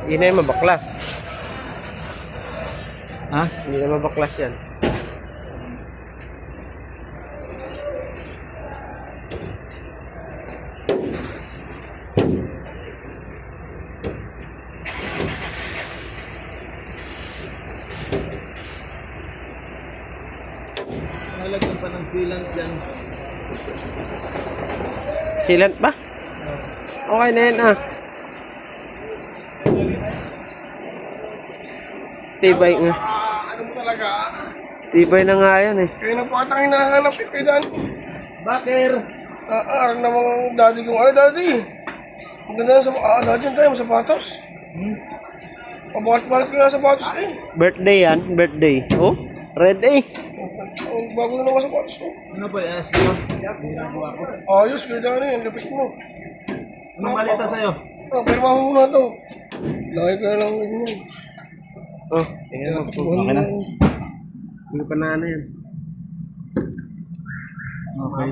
Hindi na yung mabaklas. Ha? Hindi na mabaklas yan. Nalagyan pa ng sealant dyan. Sealant ba? Okay na yan ah. Tibay nga. Ano mo talaga? Tibay na nga yan eh. Kaya na po atang hinahanap eh, kay Dani. Bakir! Aral na mga daddy kong, ay daddy! Ang ganda na sa daddy yung tayo, sapatos. Pabalit-balit ko na sapatos eh. Birthday yan. Birthday. Oh, red eh. Ang bago na naman sapatos eh. Ano ba yung SB? Ginagawa ko. Ayos, kay Dani, ang lapit mo. Anong balita sa'yo? Pero mahuna to. Laki ka na lang yun. Oh, tingnan mo. Okay na? Hindi pa na ano yan. Okay.